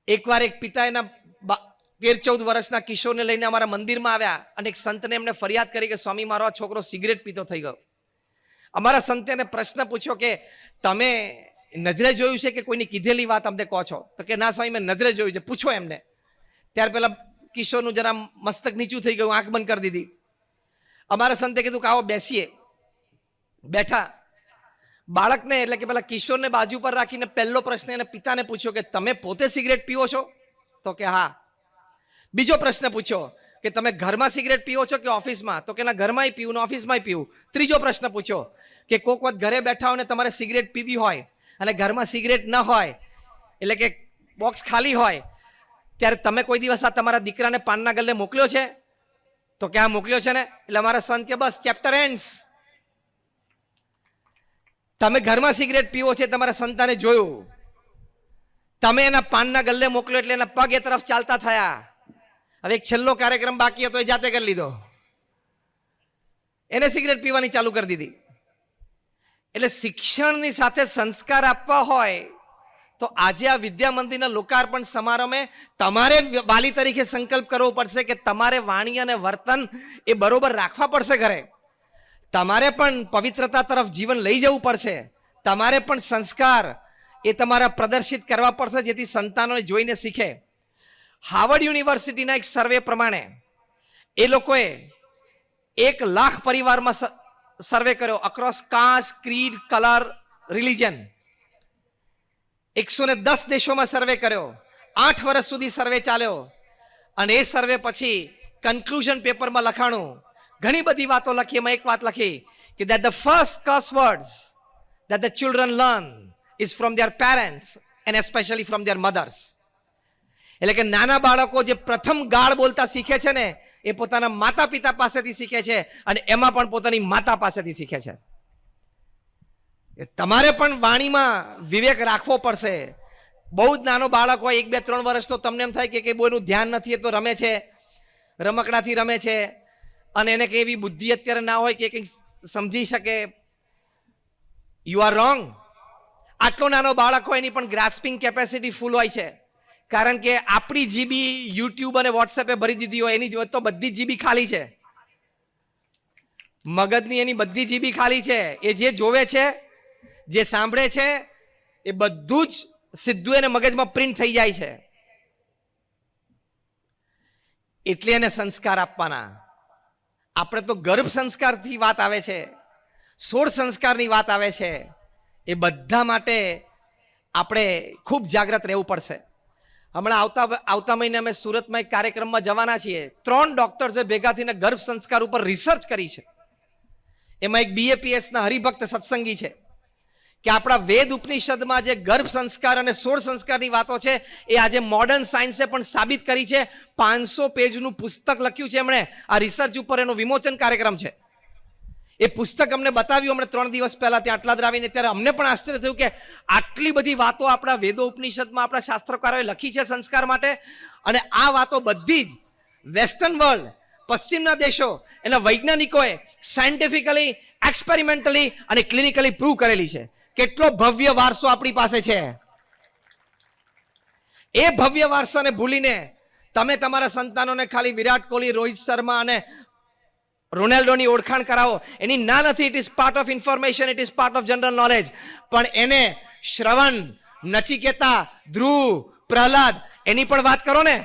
એકવાર એક પિતા એના 13-14 વર્ષના કિશોરને લઈને અમારા મંદિરમાં આવ્યા અને એક સંતને એમને ફરિયાદ કરી કે સ્વામી, મારો આ છોકરો સિગરેટ પીતો થઈ ગયો. અમારા સંતે એને પ્રશ્ન પૂછ્યો કે તમે નજરે જોયું છે કે કોઈની કીધેલી વાત અમને કહો છો? તો કે ના સ્વામી, મેં નજરે જોયું છે, પૂછો એમને. ત્યાર પહેલા કિશોરનું જરા મસ્તક નીચું થઈ ગયું, આંખ બંધ કરી દીધી. અમારા સંતે કીધું કે આવો બેસીએ. બેઠા. બાળકને એટલે કે પેલા કિશોરને બાજુ પર રાખીને પહેલો પ્રશ્ન એને પિતાને પૂછ્યો કે તમે પોતે સિગરેટ પીવો છો? તો કે હા. બીજો પ્રશ્ન પૂછ્યો કે તમે ઘરમાં સિગરેટ પીવો છો કે ઓફિસમાં? તો કે ના, ઘરમાંય પીવું ને ઓફિસમાંય પીવું. ત્રીજો પ્રશ્ન પૂછ્યો કે કોઈક વખત ઘરે બેઠા હોય ને તમારે સિગરેટ પીવી હોય અને ઘરમાં સિગરેટ ન હોય, એટલે કે બોક્સ ખાલી હોય, ત્યારે તમે કોઈ દિવસ આ તમારા દીકરાને પાનના ગલ્લે મોકલ્યો છે? તો કે આ મોકલ્યો છે ને. એટલે અમારા સંત કે બસ ચેપ્ટર એન્ડ્સ. તમે ઘરમાં સિગરેટ પીવો છે, તમારા સંતાને જોયું, તમે એના પાનના ગલ્લે મોકલ્યો એટલે એના પગ એ તરફ ચાલતા થયા. હવે એક છેલ્લો કાર્યક્રમ બાકી હતો, એ જાતે કરી લીધો, એને સિગરેટ પીવાની ચાલુ કરી દીધી. એટલે શિક્ષણની સાથે સંસ્કાર આપવા હોય તો આજે આ વિદ્યા મંદિરના લોકાર્પણ સમારંભે તમારે વાલી તરીકે સંકલ્પ કરવો પડશે કે તમારે વાણી અને વર્તન એ બરોબર રાખવા પડશે. ઘરે તમારે પણ પવિત્રતા તરફ જીવન લઈ જવું પડશે. તમારે પણ સંસ્કાર એ તમારા પ્રદર્શિત કરવા પડશે, જેથી સંતાનોને જોઈને શીખે. હાર્વર્ડ યુનિવર્સિટીના એક સર્વે પ્રમાણે એ લોકોએ 1 લાખ પરિવારમાં સર્વે કર્યો, across caste, creed, colour, religion. 110 દેશોમાં સર્વે કર્યો. 8 વર્ષ સુધી સર્વે ચાલ્યો અને એ સર્વે પછી કન્ક્લુઝન પેપરમાં લખાણું. ઘણી બધી વાતો લખી. એમાં એક વાત લખી કે that the first curse words that the children learn is from their parents and especially from their mothers. એટલે કે નાના બાળકો જે પ્રથમ ગાળ બોલતા શીખે છે ને, એ પોતાના માતા પિતા પાસેથી શીખે છે અને એમાં પણ પોતાની માતા પાસેથી શીખે છે. તમારે પણ વાણીમાં વિવેક રાખવો પડશે. બહુ જ નાનો બાળક હોય, 1, 2, 3 વર્ષ, તો તમને એમ થાય કે બહુ એનું ધ્યાન નથી, એ તો રમે છે, રમકડાથી રમે છે અને એને કઈ એવી બુદ્ધિ અત્યારે ના હોય કે કંઈક સમજી શકે. You are wrong. આટલો નાનો બાળક હોય એની પણ ગ્રાસ્પિંગ કેપેસિટી ફૂલ હોય છે, કારણ કે આપણી જીબી યુટ્યુબ અને વોટ્સએપે ભરી દીધી હોય, એની તો બધી જીબી ખાલી છે. મગજની એની બધી જીબી ખાલી છે. એ જે જોવે છે, જે સાંભળે છે, એ બધું જ સીધું એને મગજમાં પ્રિન્ટ થઈ જાય છે. એટલે એને સંસ્કાર આપવાના. આપણે તો ગર્ભ સંસ્કારથી વાત આવે છે, 16 સંસ્કારની વાત આવે છે. એ બધા માટે આપણે ખૂબ જાગૃત રહેવું પડશે. હમણાં આવતા મહિને અમે સુરતમાં એક કાર્યક્રમમાં જવાના છીએ. 3 ડોક્ટર્સે ભેગા થઈને ગર્ભ સંસ્કાર ઉપર રિસર્ચ કરી છે. એમાં એક BAPSના હરિભક્ત સત્સંગી છે કે આપણા વેદ ઉપનિષદમાં જે ગર્ભ સંસ્કાર અને 16 સંસ્કારની વાતો છે, એ આજે મોડર્ન સાયન્સે પણ સાબિત કરી છે. 500 પેજનું પુસ્તક લખ્યું છે એમણે આ રિસર્ચ ઉપર. એનો વિમોચન કાર્યક્રમ છે. એ પુસ્તક અમને બતાવ્યું હમણાં 3 દિવસ પહેલા ત્યાં આટલા આવીને. ત્યારે અમને પણ આશ્ચર્ય થયું કે આટલી બધી વાતો આપણા વેદો ઉપનિષદમાં આપણા શાસ્ત્રકારોએ લખી છે સંસ્કાર માટે, અને આ વાતો બધી જ વેસ્ટર્ન વર્લ્ડ, પશ્ચિમના દેશો, એના વૈજ્ઞાનિકોએ સાયન્ટિફિકલી, એક્સપેરિમેન્ટલી અને ક્લિનિકલી પ્રૂવ કરેલી છે. કેટલો ભવ્ય વારસો આપણી પાસે છે. એ ભવ્ય વારસાને ભૂલીને તમે તમારા સંતાનોને ખાલી વિરાટ કોહલી, રોહિત શર્મા અને રોનાલ્ડોની ઓળખાણ કરાવો. એની ના નથી. It is part of information, it is part of general knowledge. પણ એને શ્રવણ, નચિકેતા, ધ્રુવ, પ્રહલાદ એની પણ વાત કરો ને.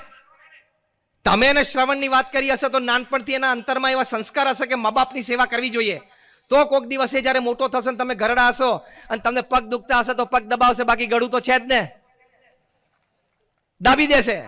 તમે એને શ્રવણની વાત કરી હશે તો નાનપણથી એના અંતરમાં એવા સંસ્કાર હશે કે મા બાપની સેવા કરવી જોઈએ. તો કોઈક દિવસે જ્યારે મોટો થશે ને તમે ઘરડા હશો અને તમને પગ દુખતા હશે તો પગ દબાવશે, બાકી ગળું તો છે જ ને, દાબી દેશે.